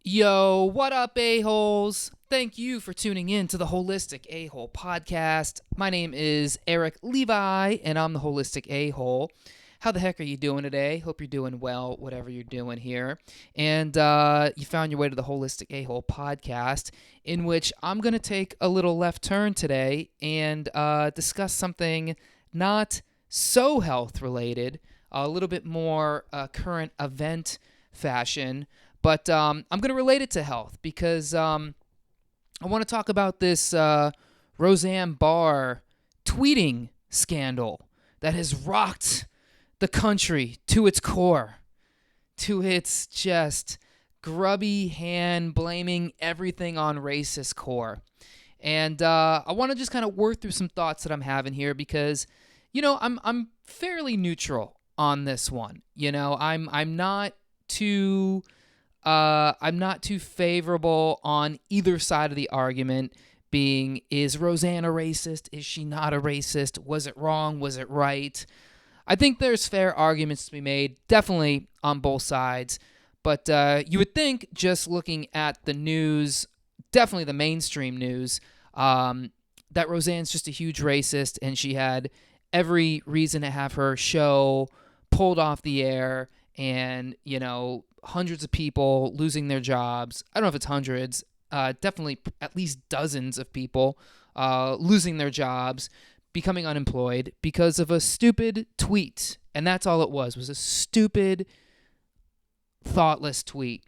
Yo, what up, a-holes? Thank you for tuning in to the Holistic A-Hole podcast. My name is Eric Levi, and I'm the Holistic A-Hole. How the heck are you doing today? Hope you're doing well, whatever you're doing here. And you found your way to the Holistic A-Hole podcast, in which I'm going to take a little left turn today and discuss something not so health-related, a little bit more current event fashion. But I'm going to relate it to health because I want to talk about this Rosanne Barr tweeting scandal that has rocked the country to its core, to its just grubby hand blaming everything on racist core. And I want to just kind of work through some thoughts that I'm having here because, I'm fairly neutral on this one. I'm not too favorable on either side of the argument, being, is Roseanne a racist? Is she not a racist? Was it wrong? Was it right? I think there's fair arguments to be made, definitely on both sides. But you would think, just looking at the news, definitely the mainstream news, that Roseanne's just a huge racist and she had every reason to have her show pulled off the air and, hundreds of people losing their jobs. I don't know if it's hundreds, definitely at least dozens of people losing their jobs, becoming unemployed because of a stupid tweet. And that's all it was a stupid, thoughtless tweet.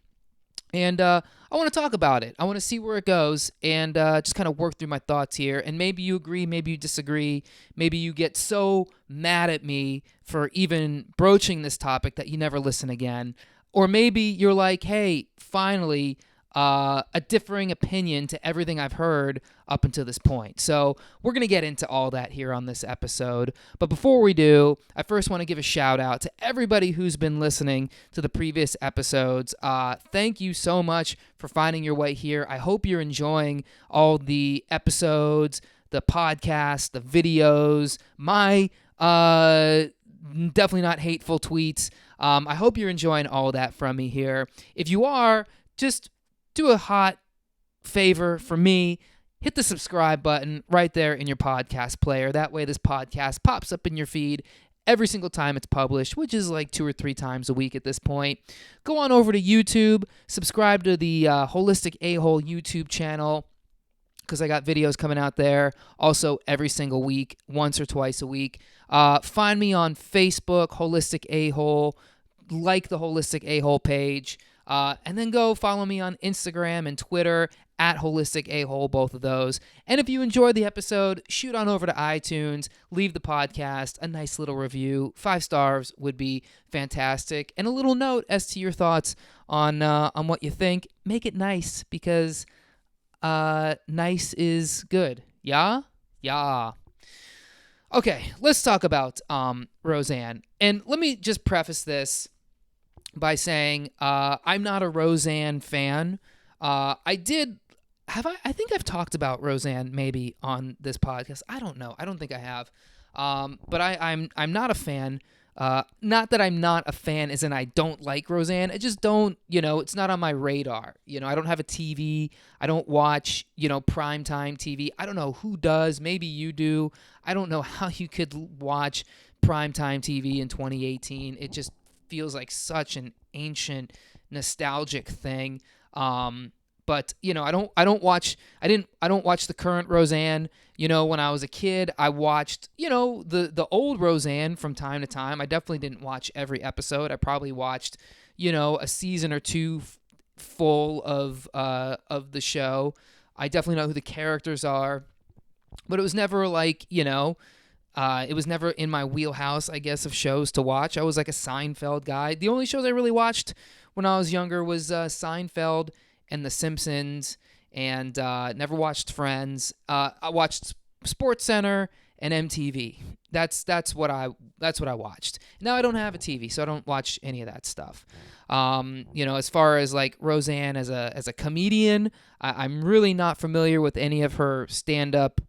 And I want to talk about it. I want to see where it goes and just kind of work through my thoughts here. And maybe you agree, maybe you disagree. Maybe you get so mad at me for even broaching this topic that you never listen again. Or maybe you're like, hey, finally, a differing opinion to everything I've heard up until this point. So we're going to get into all that here on this episode. But before we do, I first want to give a shout out to everybody who's been listening to the previous episodes. Thank you so much for finding your way here. I hope you're enjoying all the episodes, the podcast, the videos, my definitely not hateful tweets. I hope you're enjoying all that from me here. If you are, just do a hot favor for me. Hit the subscribe button right there in your podcast player. That way this podcast pops up in your feed every single time it's published, which is like 2 or 3 times a week at this point. Go on over to YouTube. Subscribe to the Holistic A-Hole YouTube channel, because I got videos coming out there also every single week, once or twice a week. Find me on Facebook, Holistic A-Hole, like the Holistic A-Hole page, and then go follow me on Instagram and Twitter at Holistic A-Hole, both of those. And if you enjoyed the episode, shoot on over to iTunes, leave the podcast a nice little review. 5 stars would be fantastic. And a little note as to your thoughts on what you think. Make it nice, because nice is good. Yeah? Yeah. Okay, let's talk about Roseanne. And let me just preface this by saying I'm not a Roseanne fan. I think I've talked about Roseanne maybe on this podcast. I don't know. I don't think I have. But I'm not a fan. Not that I'm not a fan as in I don't like Roseanne. I just don't, it's not on my radar. I don't have a TV. I don't watch, primetime TV. I don't know who does. Maybe you do. I don't know how you could watch primetime TV in 2018. It just feels like such an ancient, nostalgic thing. But I don't watch the current Roseanne. When I was a kid, I watched, the old Roseanne from time to time. I definitely didn't watch every episode. I probably watched, a season or two full of the show. I definitely know who the characters are, but it was never like, it was never in my wheelhouse, I guess, of shows to watch. I was like a Seinfeld guy. The only shows I really watched when I was younger was Seinfeld and The Simpsons, and never watched Friends. I watched SportsCenter and MTV. That's what I watched. Now I don't have a TV, so I don't watch any of that stuff. As far as like Roseanne as a comedian, I'm really not familiar with any of her stand-up,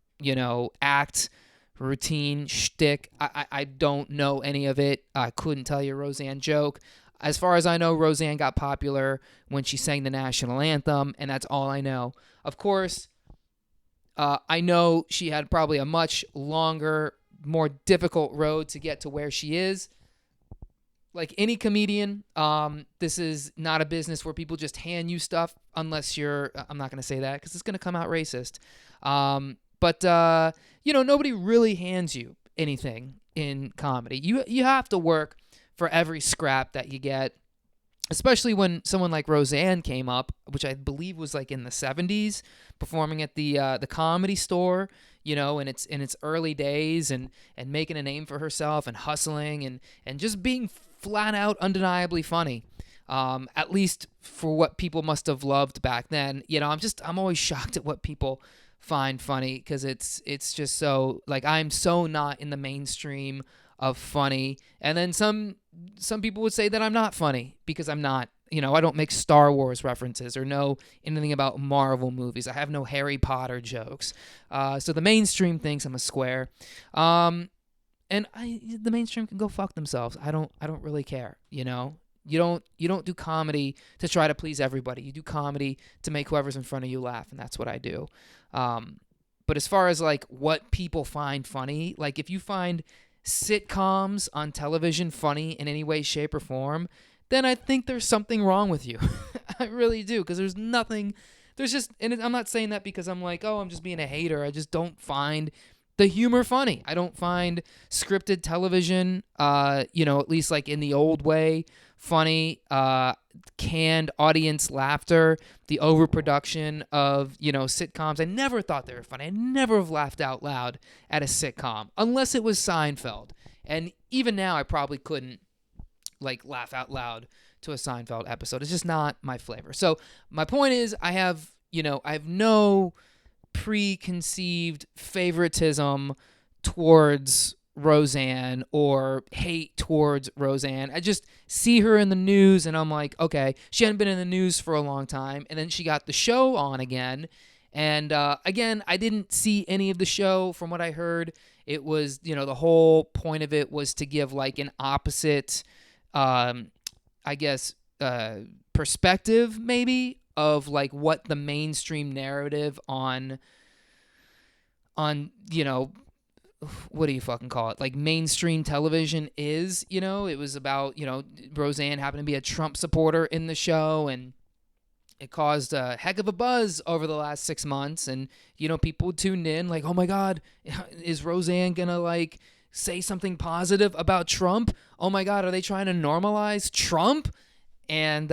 act, routine, shtick. I don't know any of it. I couldn't tell you a Roseanne joke. As far as I know, Roseanne got popular when she sang the national anthem, and that's all I know. Of course, I know she had probably a much longer, more difficult road to get to where she is. Like any comedian, this is not a business where people just hand you stuff unless you're, I'm not going to say that because it's going to come out racist. But nobody really hands you anything in comedy. You have to work for every scrap that you get, especially when someone like Roseanne came up, which I believe was like in the 70s, performing at the Comedy Store, in its early days, and making a name for herself and hustling and just being flat out undeniably funny. At least for what people must have loved back then. I'm always shocked at what people find funny, because it's just so, like, I'm so not in the mainstream of funny. And then some people would say that I'm not funny because I'm not. I don't make Star Wars references or know anything about Marvel movies. I have no Harry Potter jokes. So the mainstream thinks I'm a square. And the mainstream can go fuck themselves. I don't really care. You don't do comedy to try to please everybody. You do comedy to make whoever's in front of you laugh, and that's what I do. But as far as like what people find funny, like if you find sitcoms on television funny in any way, shape, or form, then I think there's something wrong with you. I really do, because and I'm not saying that because I'm like, oh, I'm just being a hater. I just don't find the humor funny. I don't find scripted television, at least like in the old way, funny. Canned audience laughter, the overproduction of, sitcoms. I never thought they were funny. I never have laughed out loud at a sitcom, unless it was Seinfeld. And even now, I probably couldn't like laugh out loud to a Seinfeld episode. It's just not my flavor. So my point is, I have no preconceived favoritism towards Roseanne or hate towards Roseanne. I just see her in the news and I'm like, okay, she hadn't been in the news for a long time, and then she got the show on again. And again, I didn't see any of the show. From what I heard, it was, the whole point of it was to give like an opposite perspective maybe of like what the mainstream narrative on what do you fucking call it? Like mainstream television is, it was about, Roseanne happened to be a Trump supporter in the show, and it caused a heck of a buzz over the last 6 months. And, people tuned in like, oh my God, is Roseanne gonna like say something positive about Trump? Oh my God, are they trying to normalize Trump? And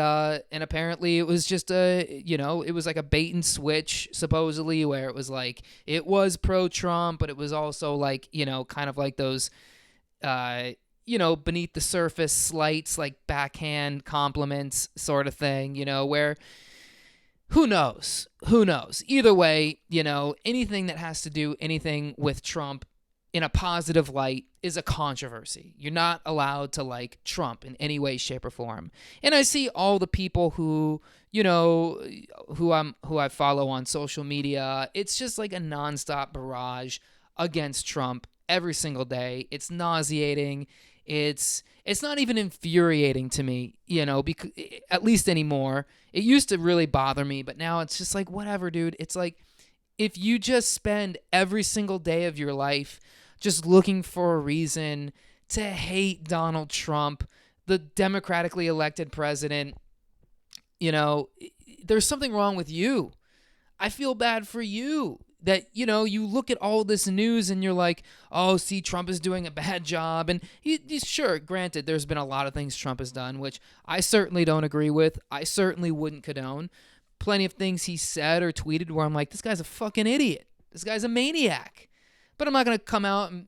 apparently it was just it was like a bait and switch, supposedly, where it was like, it was pro-Trump, but it was also like, kind of like those, beneath the surface slights, like backhand compliments sort of thing, where who knows? Either way, anything that has to do anything with Trump in a positive light is a controversy. You're not allowed to like Trump in any way, shape, or form. And I see all the people who I follow on social media. It's just like a nonstop barrage against Trump every single day. It's nauseating. It's not even infuriating to me, because, at least anymore. It used to really bother me, but now it's just like, whatever, dude. It's like, if you just spend every single day of your life just looking for a reason to hate Donald Trump, the democratically elected president, there's something wrong with you. I feel bad for you that, you look at all this news and you're like, oh, see, Trump is doing a bad job. And sure, granted, there's been a lot of things Trump has done, which I certainly don't agree with. I certainly wouldn't condone. Plenty of things he said or tweeted where I'm like, this guy's a fucking idiot. This guy's a maniac. But I'm not going to come out and,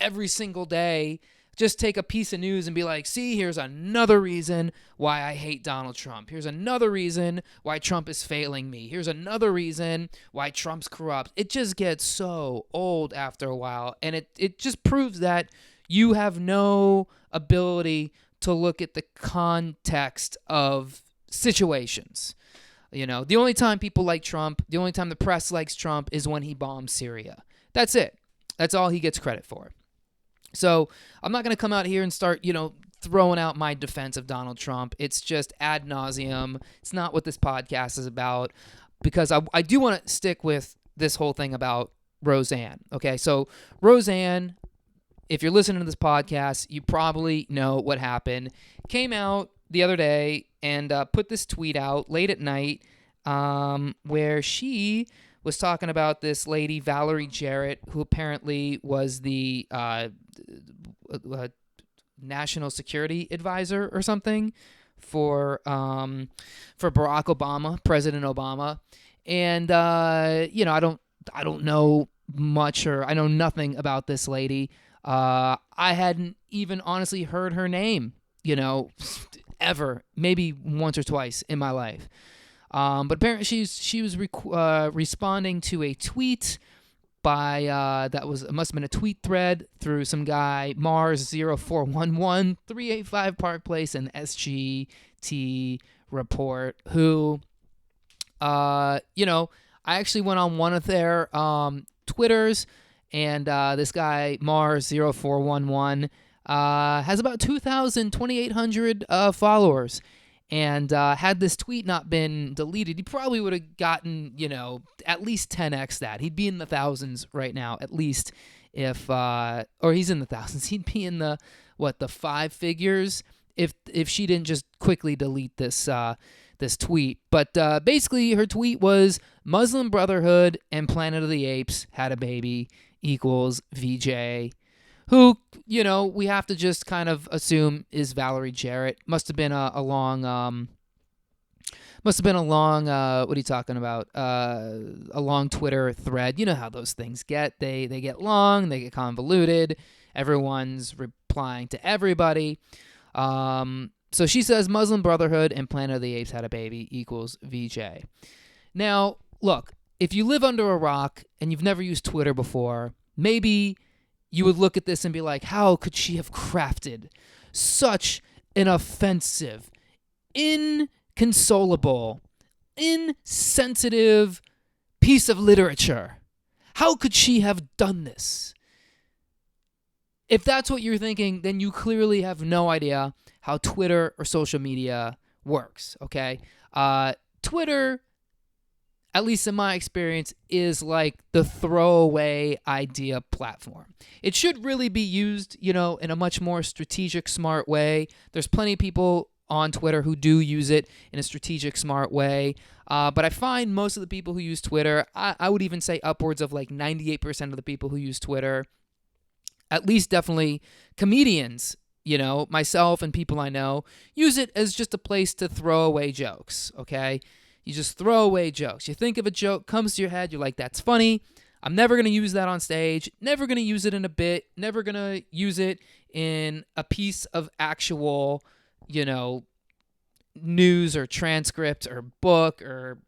every single day just take a piece of news and be like, see, here's another reason why I hate Donald Trump. Here's another reason why Trump is failing me. Here's another reason why Trump's corrupt. It just gets so old after a while. And it just proves that you have no ability to look at the context of situations. The only time people like Trump, the only time the press likes Trump is when he bombs Syria. That's it. That's all he gets credit for. So I'm not going to come out here and start, throwing out my defense of Donald Trump. It's just ad nauseum. It's not what this podcast is about, because I do want to stick with this whole thing about Roseanne. Okay, so Roseanne, if you're listening to this podcast, you probably know what happened. Came out the other day and put this tweet out late at night where she was talking about this lady, Valerie Jarrett, who apparently was the national security advisor or something for Barack Obama, President Obama. And I don't know much, or I know nothing about this lady. I hadn't even honestly heard her name, ever, maybe once or twice in my life. But apparently she was responding to a tweet by it must have been a tweet thread through some guy, Mars 0411 385 Park Place and SGT Report, who I actually went on one of their Twitters, and this guy Mars 0411 has about 2,800 followers. And had this tweet not been deleted, he probably would have gotten, at least 10x that. He'd be in the thousands right now, at least, or he's in the thousands. He'd be in the five figures if she didn't just quickly delete this tweet. But basically, her tweet was Muslim Brotherhood and Planet of the Apes had a baby equals VJ. Who, we have to just kind of assume is Valerie Jarrett. Must have been a long, what are you talking about? A long Twitter thread. You know how those things get. They get long, they get convoluted. Everyone's replying to everybody. So she says Muslim Brotherhood and Planet of the Apes had a baby equals VJ. Now, look, if you live under a rock and you've never used Twitter before, maybe you would look at this and be like, how could she have crafted such an offensive, inconsolable, insensitive piece of literature? How could she have done this? If that's what you're thinking, then you clearly have no idea how Twitter or social media works, okay? Twitter, at least in my experience, is like the throwaway idea platform. It should really be used, in a much more strategic, smart way. There's plenty of people on Twitter who do use it in a strategic, smart way. But I find most of the people who use Twitter, I would even say upwards of like 98% of the people who use Twitter, at least definitely comedians, myself and people I know, use it as just a place to throw away jokes, okay? You just throw away jokes. You think of a joke, comes to your head, you're like, that's funny. I'm never going to use that on stage, never going to use it in a bit, never going to use it in a piece of actual, news or transcript or book or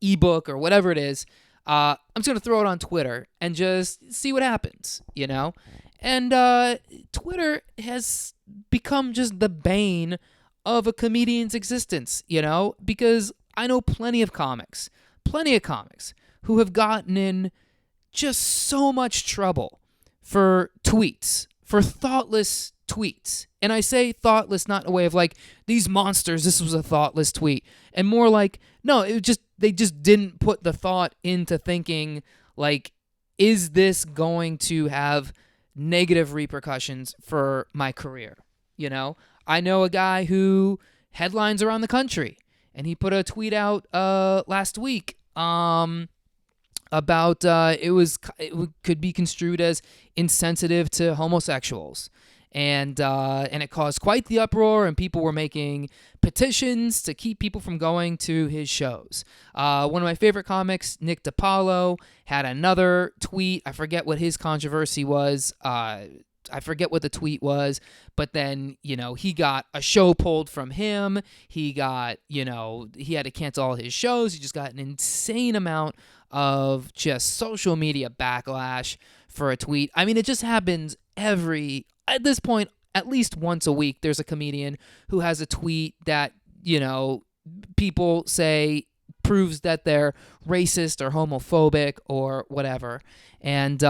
ebook or whatever it is. I'm just going to throw it on Twitter and just see what happens, And Twitter has become just the bane of a comedian's existence, because I know plenty of comics who have gotten in just so much trouble for tweets, for thoughtless tweets. And I say thoughtless not in a way of like, these monsters, this was a thoughtless tweet. And more like, no, they just didn't put the thought into thinking, like, is this going to have negative repercussions for my career? I know a guy who headlines around the country. And he put a tweet out last week about it could be construed as insensitive to homosexuals, and it caused quite the uproar. And people were making petitions to keep people from going to his shows. One of my favorite comics, Nick DiPaolo, had another tweet. I forget what his controversy was. I forget what the tweet was, but then, he got a show pulled from him. He got, he had to cancel all his shows. He just got an insane amount of just social media backlash for a tweet. I mean, it just happens at this point, at least once a week, there's a comedian who has a tweet that, people say proves that they're racist or homophobic or whatever. And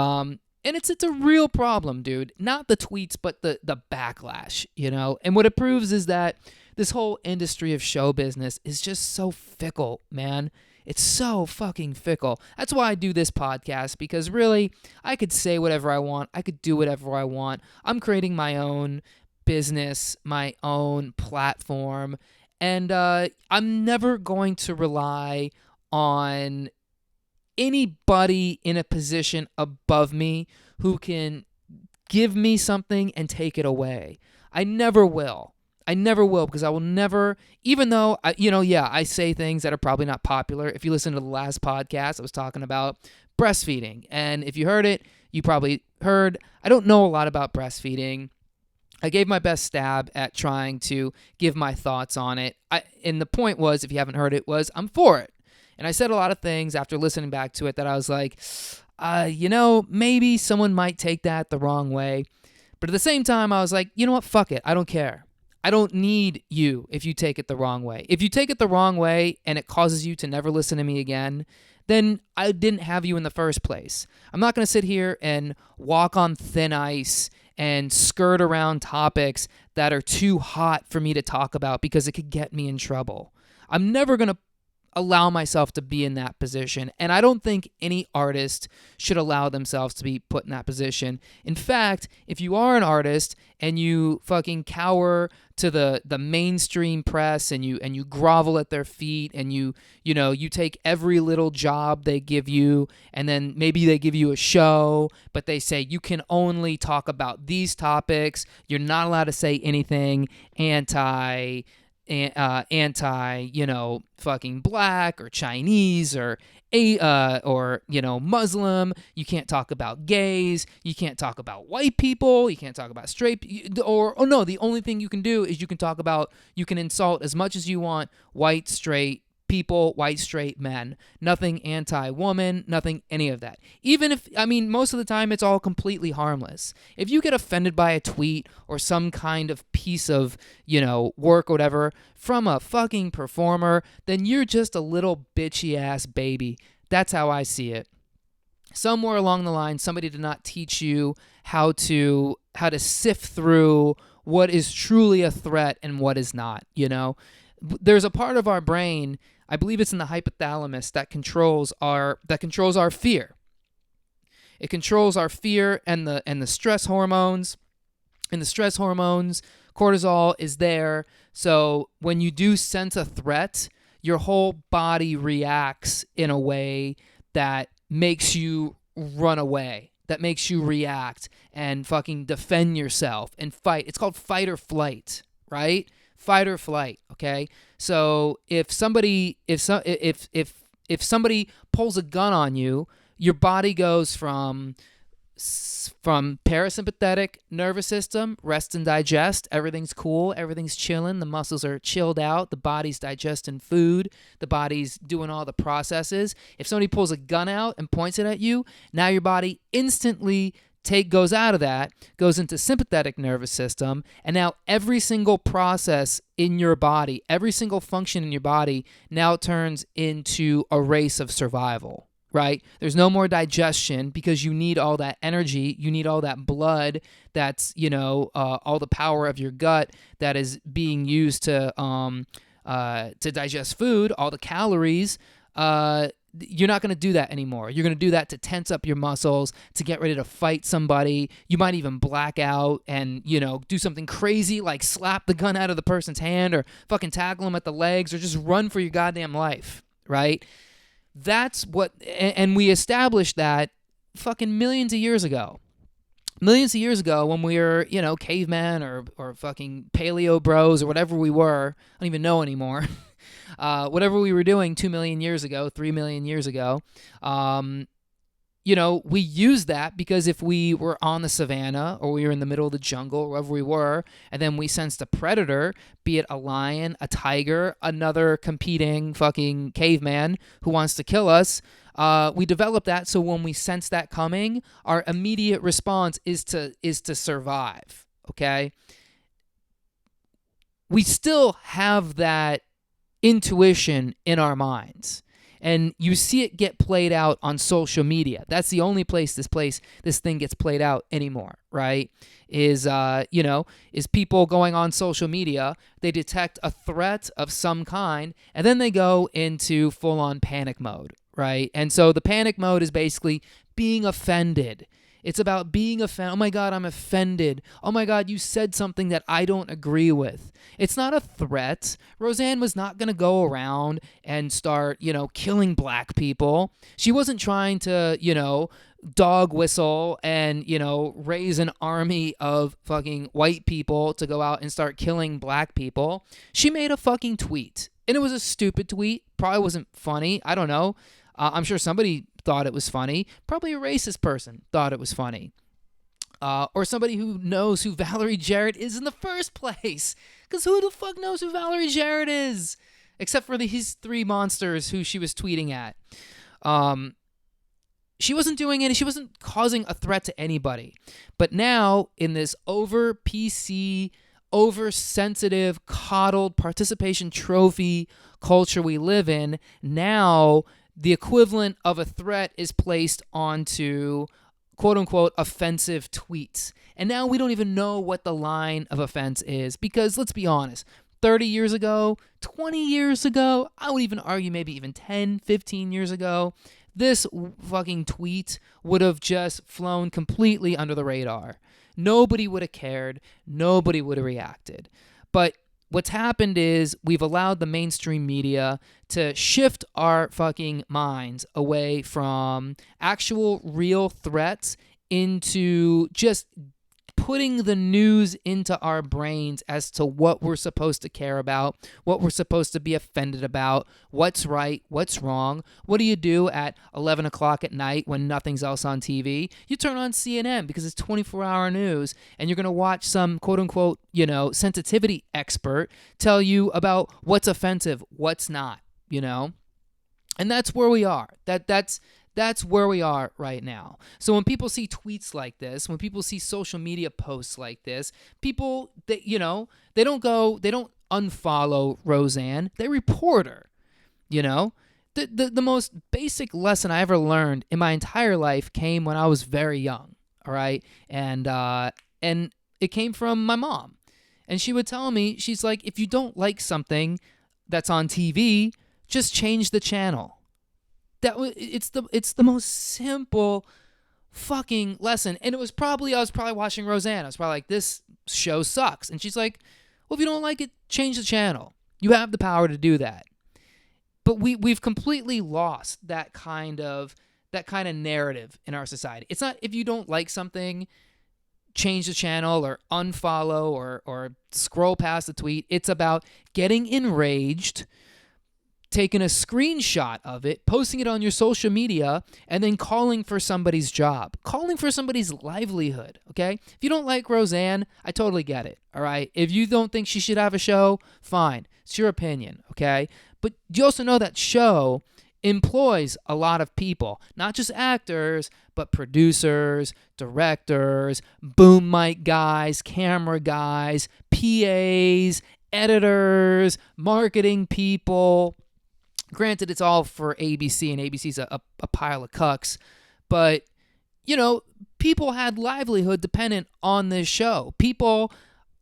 And it's a real problem, dude. Not the tweets, but the backlash, you know? And what it proves is that this whole industry of show business is just so fickle, man. It's so fucking fickle. That's why I do this podcast, because really, I could say whatever I want. I could do whatever I want. I'm creating my own business, my own platform, and I'm never going to rely on anybody in a position above me who can give me something and take it away. I never will. I never will, because I will never, even though, I say things that are probably not popular. If you listen to the last podcast, I was talking about breastfeeding. And if you heard it, you probably heard, I don't know a lot about breastfeeding. I gave my best stab at trying to give my thoughts on it. And the point was, if you haven't heard it, was I'm for it. And I said a lot of things after listening back to it that I was like, maybe someone might take that the wrong way. But at the same time, I was like, you know what? Fuck it. I don't care. I don't need you if you take it the wrong way. If you take it the wrong way and it causes you to never listen to me again, then I didn't have you in the first place. I'm not going to sit here and walk on thin ice and skirt around topics that are too hot for me to talk about because it could get me in trouble. I'm never going to allow myself to be in that position, and I don't think any artist should allow themselves to be put in that position. In fact, if you are an artist and you fucking cower to the mainstream press and you grovel at their feet and you take every little job they give you, and then maybe they give you a show, but they say you can only talk about these topics, you're not allowed to say anything anti, fucking black or Chinese or Muslim. You can't talk about gays. You can't talk about white people. You can't talk about straight. The only thing you can do is you can insult as much as you want white straight people, white straight men. Nothing anti-woman, nothing any of that. Even if, most of the time it's all completely harmless. If you get offended by a tweet or some kind of piece of, work or whatever from a fucking performer, then you're just a little bitchy ass baby. That's how I see it. Somewhere along the line, somebody did not teach you how to sift through what is truly a threat and what is not, There's a part of our brain, I believe it's in the hypothalamus, that controls our fear. It controls our fear and the stress hormones. And the stress hormones, cortisol is there. So when you do sense a threat, your whole body reacts in a way that makes you run away, that makes you react and fucking defend yourself and fight. It's called fight or flight, right? Fight or flight, okay? So if somebody pulls a gun on you, your body goes from parasympathetic nervous system, rest and digest, everything's cool, everything's chilling, the muscles are chilled out, the body's digesting food, the body's doing all the processes. If somebody pulls a gun out and points it at you, now your body instantly goes out of that, goes into sympathetic nervous system, and now every single process in your body, every single function in your body now turns into a race of survival, right? There's no more digestion because you need all that energy, you need all that blood that's, all the power of your gut that is being used to digest food, all the calories. You're not going to do that anymore. You're going to do that to tense up your muscles, to get ready to fight somebody. You might even black out and, do something crazy like slap the gun out of the person's hand or fucking tackle them at the legs or just run for your goddamn life, right? That's what, and we established that fucking millions of years ago. Millions of years ago when we were, cavemen or fucking paleo bros or whatever we were. I don't even know anymore. Whatever we were doing 2 million years ago, 3 million years ago, we used that because if we were on the savannah or we were in the middle of the jungle, wherever we were, and then we sensed a predator, be it a lion, a tiger, another competing fucking caveman who wants to kill us, we developed that so when we sense that coming, our immediate response is to survive, okay? We still have that intuition in our minds. And you see it get played out on social media. That's the only place this thing gets played out anymore, right? Is people going on social media, they detect a threat of some kind, and then they go into full-on panic mode, right? And so the panic mode is basically being offended. It's about being offended. Oh my God, I'm offended. Oh my God, you said something that I don't agree with. It's not a threat. Roseanne was not going to go around and start, killing black people. She wasn't trying to, dog whistle and, raise an army of fucking white people to go out and start killing black people. She made a fucking tweet. And it was a stupid tweet. Probably wasn't funny. I don't know. I'm sure somebody thought it was funny. Probably a racist person thought it was funny. Or somebody who knows who Valerie Jarrett is in the first place. Because who the fuck knows who Valerie Jarrett is? Except for these three monsters who she was tweeting at. She wasn't doing any. She wasn't causing a threat to anybody. But now, in this over PC, oversensitive, coddled participation trophy culture we live in, now the equivalent of a threat is placed onto quote-unquote offensive tweets. And now we don't even know what the line of offense is because, let's be honest, 30 years ago, 20 years ago, I would even argue maybe even 10, 15 years ago, this fucking tweet would have just flown completely under the radar. Nobody would have cared. Nobody would have reacted. But what's happened is we've allowed the mainstream media to shift our fucking minds away from actual real threats into just putting the news into our brains as to what we're supposed to care about, what we're supposed to be offended about, what's right, what's wrong. What do you do at 11 o'clock at night when nothing's else on TV? You turn on CNN because it's 24-hour news, and you're going to watch some quote-unquote, sensitivity expert tell you about what's offensive, what's not, And that's where we are. That's where we are right now. So when people see tweets like this, when people see social media posts like this, people, they don't unfollow Roseanne. They report her, The most basic lesson I ever learned in my entire life came when I was very young, all right? And it came from my mom. And she would tell me, she's like, if you don't like something that's on TV, just change the channel. It's the most simple fucking lesson. And I was probably watching Roseanne. I was probably like, this show sucks. And she's like, well, if you don't like it, change the channel. You have the power to do that. But we've completely lost that kind of narrative in our society. It's not if you don't like something, change the channel or unfollow or scroll past the tweet. It's about getting enraged, taking a screenshot of it, posting it on your social media, and then calling for somebody's job, calling for somebody's livelihood, okay? If you don't like Roseanne, I totally get it, all right? If you don't think she should have a show, fine. It's your opinion, okay? But you also know that show employs a lot of people, not just actors, but producers, directors, boom mic guys, camera guys, PAs, editors, marketing people. Granted, it's all for ABC, and ABC's a pile of cucks. But, people had livelihood dependent on this show. People,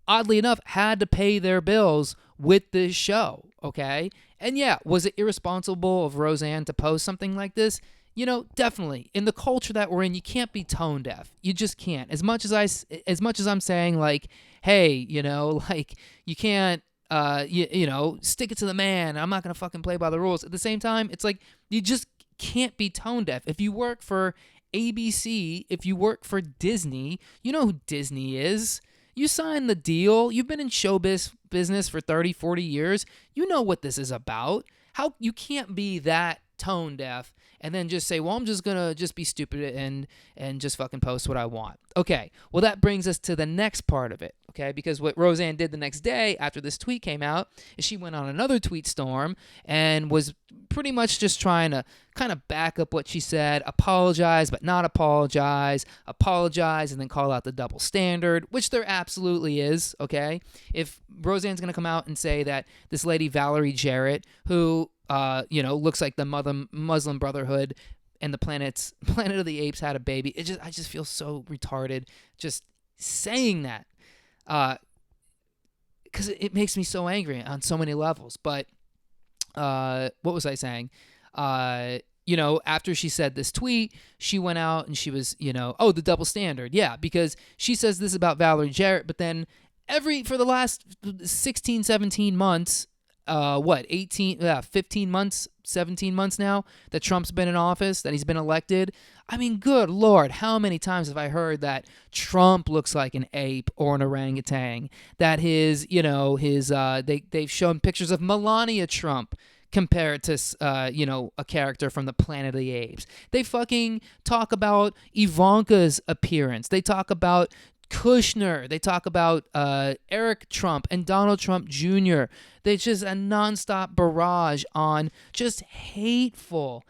oddly enough, had to pay their bills with this show, okay? And yeah, was it irresponsible of Roseanne to post something like this? Definitely. In the culture that we're in, you can't be tone deaf. You just can't. As much as I'm saying, like, hey, you can't, stick it to the man. I'm not going to fucking play by the rules. At the same time, it's like you just can't be tone deaf. If you work for ABC, if you work for Disney, you know who Disney is. You signed the deal. You've been in business for 30, 40 years. You know what this is about. How you can't be that tone deaf and then just say, well, I'm just going to just be stupid and just fucking post what I want. Okay, well, that brings us to the next part of it, okay? Because what Roseanne did the next day after this tweet came out is she went on another tweet storm and was pretty much just trying to kind of back up what she said, apologize but not apologize and then call out the double standard, which there absolutely is, okay? If Roseanne's going to come out and say that this lady Valerie Jarrett, who looks like the Muslim Brotherhood and the Planet of the Apes had a baby. I just feel so retarded just saying that, because it makes me so angry on so many levels. But what was I saying? After she said this tweet, she went out and she was, the double standard. Yeah, because she says this about Valerie Jarrett, but then for the last 16, 17 months, 15 months, 17 months now that Trump's been in office, that he's been elected. I mean, good Lord, how many times have I heard that Trump looks like an ape or an orangutan? That they've shown pictures of Melania Trump compared to, a character from the Planet of the Apes. They fucking talk about Ivanka's appearance. They talk about Kushner. They talk about Eric Trump and Donald Trump Jr. They just a nonstop barrage on just hateful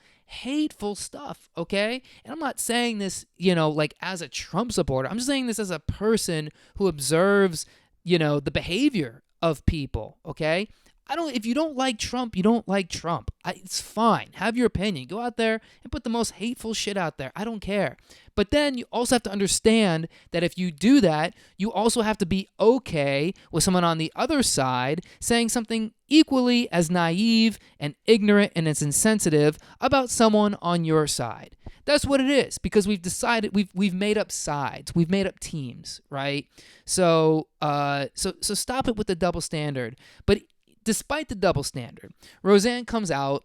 stuff, okay? And I'm not saying this, as a Trump supporter. I'm just saying this as a person who observes, the behavior of people, okay? If you don't like Trump, you don't like Trump. It's fine. Have your opinion. Go out there and put the most hateful shit out there. I don't care. But then you also have to understand that if you do that, you also have to be okay with someone on the other side saying something equally as naive and ignorant and as insensitive about someone on your side. That's what it is, because we've decided we've made up sides. We've made up teams, right? So stop it with the double standard. But despite the double standard, Roseanne comes out.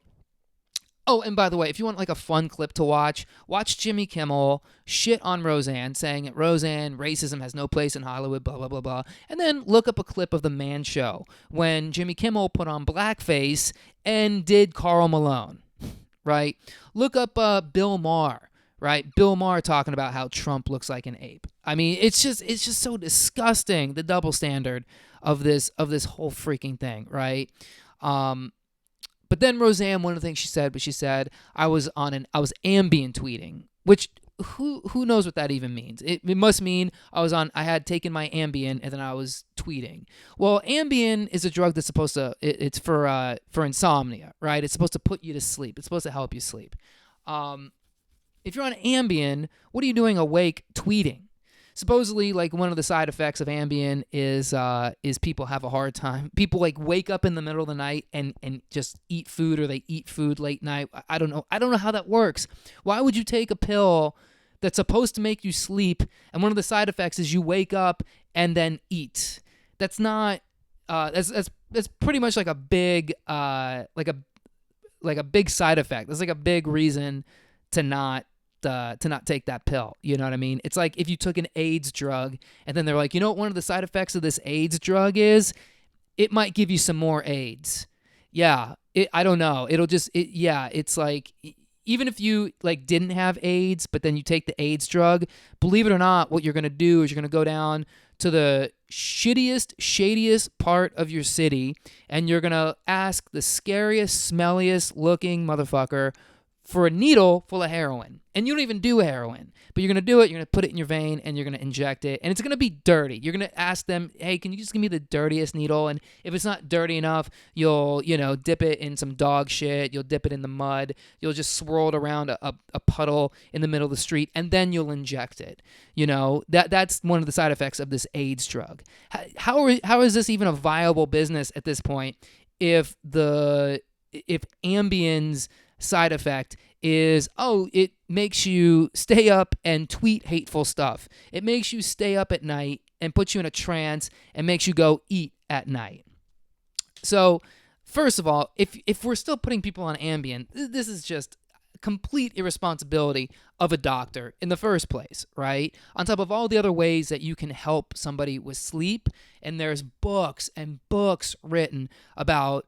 Oh, and by the way, if you want like a fun clip to watch Jimmy Kimmel shit on Roseanne, saying that Roseanne, racism has no place in Hollywood, blah, blah, blah, blah. And then look up a clip of The Man Show when Jimmy Kimmel put on blackface and did Karl Malone, right? Look up Bill Maher, right? Bill Maher talking about how Trump looks like an ape. I mean, it's just so disgusting, the double standard of this whole freaking thing, right? But then Roseanne, one of the things she said, I was Ambien tweeting, which who knows what that even means? It must mean I had taken my Ambien and then I was tweeting. Well, Ambien is a drug that's supposed to, it's for insomnia, right? It's supposed to put you to sleep. It's supposed to help you sleep. If you're on Ambien, what are you doing awake tweeting? Supposedly, like, one of the side effects of Ambien is people have a hard time. People like wake up in the middle of the night and just eat food, or they eat food late night. I don't know how that works. Why would you take a pill that's supposed to make you sleep, and one of the side effects is you wake up and then eat? That's not that's pretty much like a big like a big side effect. That's like a big reason to not take that pill. You know what I mean? It's like if you took an AIDS drug and then they're like, you know what one of the side effects of this AIDS drug is? It might give you some more AIDS. Yeah, I don't know. It's like, even if you like didn't have AIDS, but then you take the AIDS drug, believe it or not, what you're going to do is you're going to go down to the shadiest part of your city, and you're going to ask the scariest, smelliest looking motherfucker for a needle full of heroin. And you don't even do heroin, but you're going to do it. You're going to put it in your vein and you're going to inject it. And it's going to be dirty. You're going to ask them, hey, can you just give me the dirtiest needle? And if it's not dirty enough, you'll, dip it in some dog shit. You'll dip it in the mud. You'll just swirl it around a puddle in the middle of the street, and then you'll inject it. That's one of the side effects of this AIDS drug. How is this even a viable business at this point if Ambien's side effect is, it makes you stay up and tweet hateful stuff. It makes you stay up at night and puts you in a trance and makes you go eat at night. So, first of all, if we're still putting people on Ambien, this is just complete irresponsibility of a doctor in the first place, right? On top of all the other ways that you can help somebody with sleep, and there's books and books written about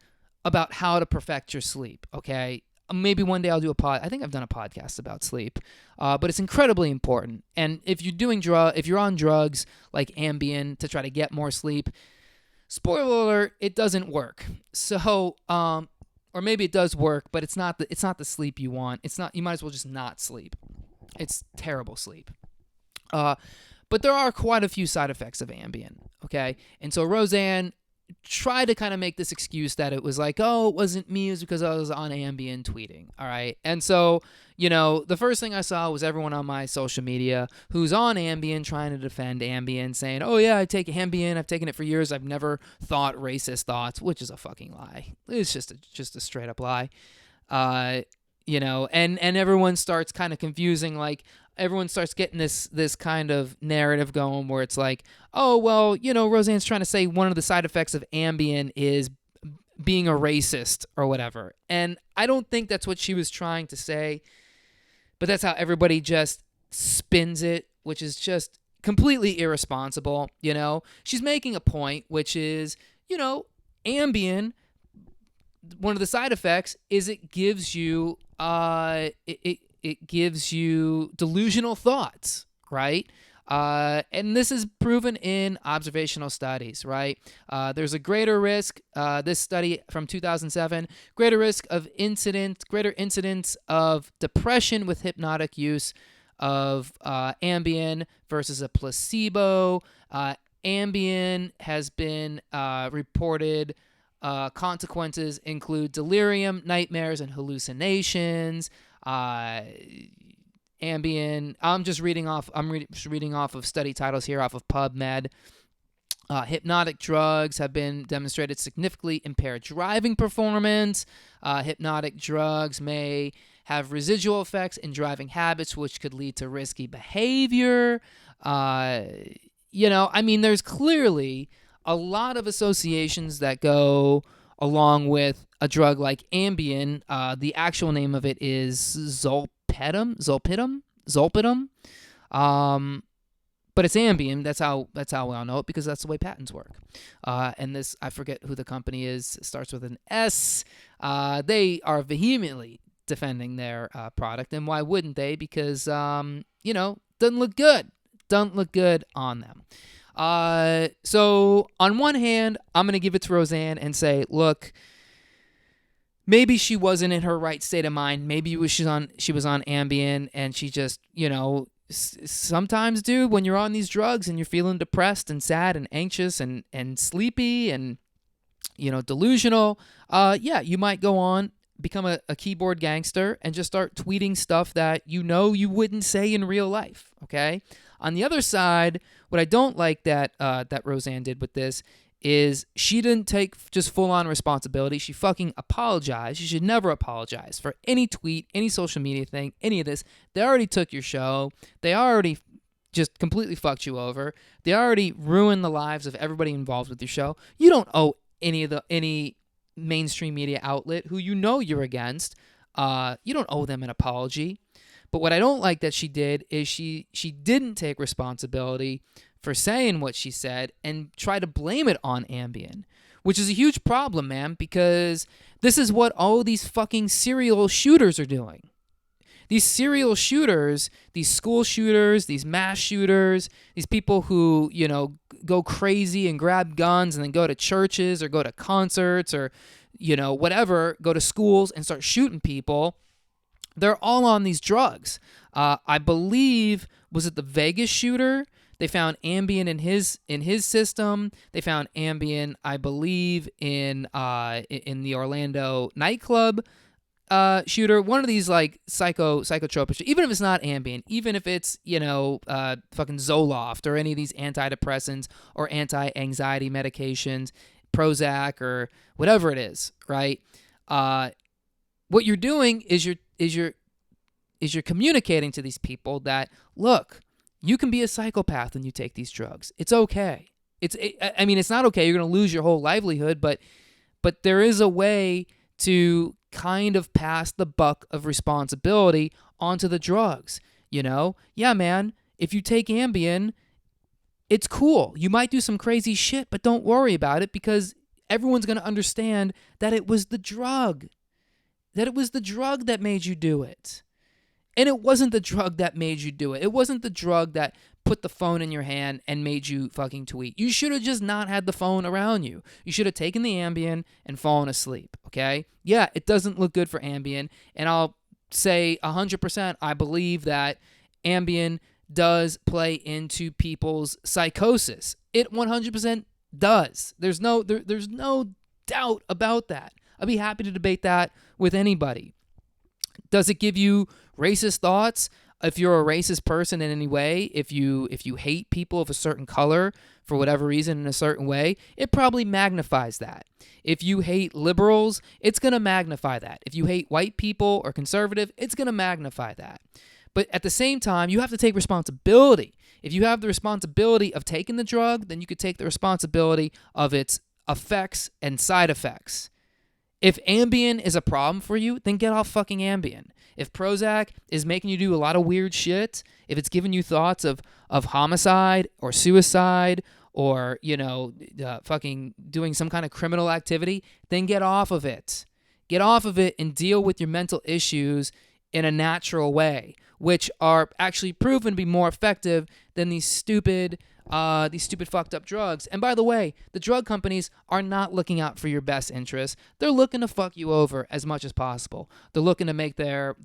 how to perfect your sleep, okay? Maybe one day I'll do I think I've done a podcast about sleep, but it's incredibly important. And if you're on drugs like Ambien to try to get more sleep, spoiler alert, it doesn't work. So, or maybe it does work, but it's not the sleep you want. It's not. You might as well just not sleep. It's terrible sleep. But there are quite a few side effects of Ambien. Okay, and so Roseanne try to kind of make this excuse that it was like, oh, it wasn't me, it was because I was on Ambien tweeting. All right. And so, the first thing I saw was everyone on my social media who's on Ambien trying to defend Ambien, saying, oh, yeah, I take Ambien. I've taken it for years. I've never thought racist thoughts, which is a fucking lie. It's just a straight up lie. And everyone starts kind of confusing, like, everyone starts getting this kind of narrative going where it's like, oh, well, Roseanne's trying to say one of the side effects of Ambien is being a racist or whatever. And I don't think that's what she was trying to say, but that's how everybody just spins it, which is just completely irresponsible. She's making a point, which is, Ambien, one of the side effects is it gives you it gives you delusional thoughts, right? And this is proven in observational studies, right? There's a greater risk, this study from 2007, greater incidence of depression with hypnotic use of Ambien versus a placebo. Ambien has been reported consequences include delirium, nightmares, and hallucinations. Ambien. I'm reading off of study titles here off of PubMed. Hypnotic drugs have been demonstrated significantly impair driving performance. Hypnotic drugs may have residual effects in driving habits, which could lead to risky behavior. There's clearly a lot of associations that go along with a drug like Ambien. The actual name of it is Zolpidem. But it's Ambien. That's how we all know it, because that's the way patents work. And this, I forget who the company is. It starts with an S. They are vehemently defending their product, and why wouldn't they? Because doesn't look good. Doesn't look good on them. So on one hand, I'm going to give it to Roseanne and say, look, maybe she wasn't in her right state of mind. Maybe she was on Ambien, and she just, sometimes, dude, when you're on these drugs and you're feeling depressed and sad and anxious and sleepy and, delusional, you might go on, become a keyboard gangster and just start tweeting stuff that you wouldn't say in real life, okay? On the other side, what I don't like that Roseanne did with this is she didn't take just full-on responsibility. She fucking apologized. She should never apologize for any tweet, any social media thing, any of this. They already took your show. They already just completely fucked you over. They already ruined the lives of everybody involved with your show. You don't owe any mainstream media outlet who you're against. You don't owe them an apology. But what I don't like that she did is she didn't take responsibility for saying what she said and try to blame it on Ambien, which is a huge problem, man, because this is what all these fucking serial shooters are doing. These serial shooters, these school shooters, these mass shooters, these people who, go crazy and grab guns and then go to churches or go to concerts or, whatever, go to schools and start shooting people. They're all on these drugs. I believe, was it the Vegas shooter? They found Ambien in his system. They found Ambien, I believe, in the Orlando nightclub shooter. One of these like psychotropic. Even if it's not Ambien, even if it's fucking Zoloft or any of these antidepressants or anti-anxiety medications, Prozac or whatever it is, right? What you're doing is you're communicating to these people that, look, you can be a psychopath when you take these drugs. It's okay. It's not okay. You're going to lose your whole livelihood, but there is a way to kind of pass the buck of responsibility onto the drugs. Yeah, man, if you take Ambien, it's cool. You might do some crazy shit, but don't worry about it, because everyone's going to understand that it was the drug. That it was the drug that made you do it. And it wasn't the drug that made you do it. It wasn't the drug that put the phone in your hand and made you fucking tweet. You should have just not had the phone around you. You should have taken the Ambien and fallen asleep, okay? Yeah, it doesn't look good for Ambien. And I'll say 100% I believe that Ambien does play into people's psychosis. It 100% does. There's no doubt about that. I'd be happy to debate that with anybody. Does it give you racist thoughts? If you're a racist person in any way, if you hate people of a certain color for whatever reason in a certain way, it probably magnifies that. If you hate liberals, it's going to magnify that. If you hate white people or conservative, it's going to magnify that. But at the same time, you have to take responsibility. If you have the responsibility of taking the drug, then you could take the responsibility of its effects and side effects. If Ambien is a problem for you, then get off fucking Ambien. If Prozac is making you do a lot of weird shit, if it's giving you thoughts of homicide or suicide or, fucking doing some kind of criminal activity, then get off of it. Get off of it and deal with your mental issues in a natural way, which are actually proven to be more effective than these stupid fucked up drugs. And by the way, the drug companies are not looking out for your best interests. They're looking to fuck you over as much as possible. They're looking to make their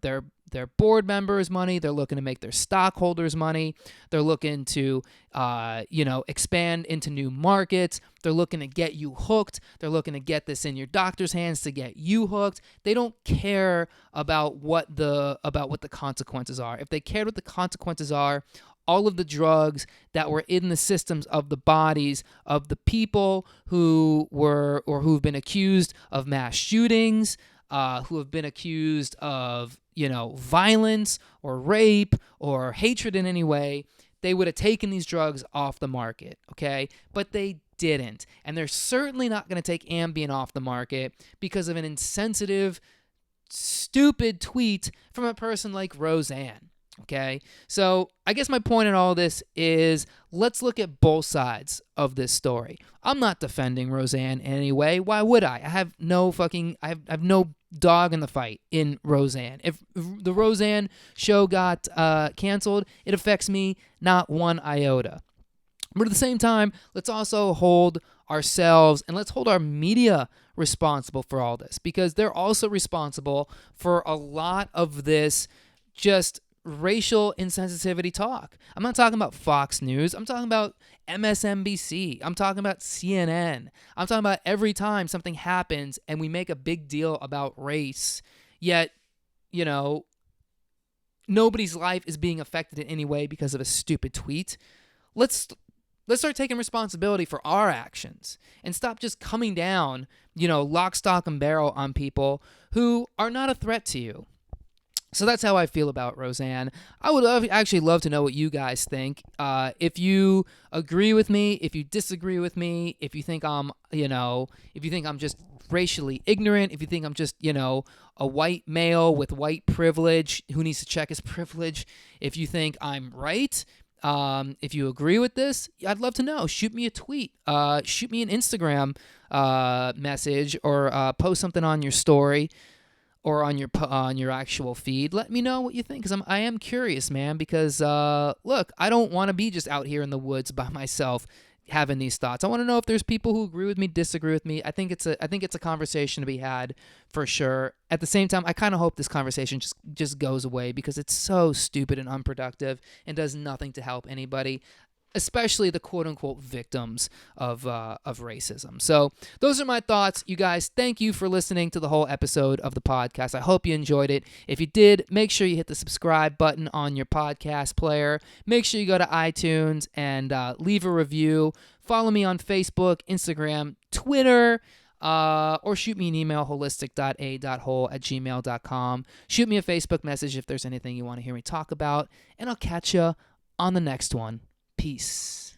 board members money. They're looking to make their stockholders money. They're looking to, expand into new markets. They're looking to get you hooked. They're looking to get this in your doctor's hands to get you hooked. They don't care about what the consequences are. If they cared what the consequences are, all of the drugs that were in the systems of the bodies of the people who've been accused of mass shootings, who have been accused of, violence or rape or hatred in any way, they would have taken these drugs off the market, okay? But they didn't. And they're certainly not going to take Ambien off the market because of an insensitive, stupid tweet from a person like Roseanne. Okay, so I guess my point in all this is let's look at both sides of this story. I'm not defending Roseanne in any way. Why would I? I have no dog in the fight in Roseanne. If the Roseanne show got canceled, it affects me not one iota. But at the same time, let's also hold ourselves and let's hold our media responsible for all this, because they're also responsible for a lot of this just racial insensitivity talk. I'm not talking about Fox News. I'm talking about MSNBC. I'm talking about CNN. I'm talking about every time something happens and we make a big deal about race, yet, nobody's life is being affected in any way because of a stupid tweet. Let's start taking responsibility for our actions and stop just coming down, lock, stock, and barrel on people who are not a threat to you. So that's how I feel about Roseanne. I would actually love to know what you guys think. If you agree with me, if you disagree with me, if you think I'm just racially ignorant, if you think I'm just, a white male with white privilege who needs to check his privilege, if you think I'm right, if you agree with this, I'd love to know. Shoot me a tweet, shoot me an Instagram message, or post something on your story or on your actual feed. Let me know what you think, because I am curious, man, because look, I don't want to be just out here in the woods by myself having these thoughts. I want to know if there's people who agree with me, disagree with me. I think it's a conversation to be had for sure. At the same time, I kind of hope this conversation just goes away, because it's so stupid and unproductive and does nothing to help anybody, especially the quote-unquote victims of racism. So those are my thoughts, you guys. Thank you for listening to the whole episode of the podcast. I hope you enjoyed it. If you did, make sure you hit the subscribe button on your podcast player. Make sure you go to iTunes and leave a review. Follow me on Facebook, Instagram, Twitter, or shoot me an email, holistic.a.hole@gmail.com. Shoot me a Facebook message if there's anything you want to hear me talk about, and I'll catch you on the next one. Peace.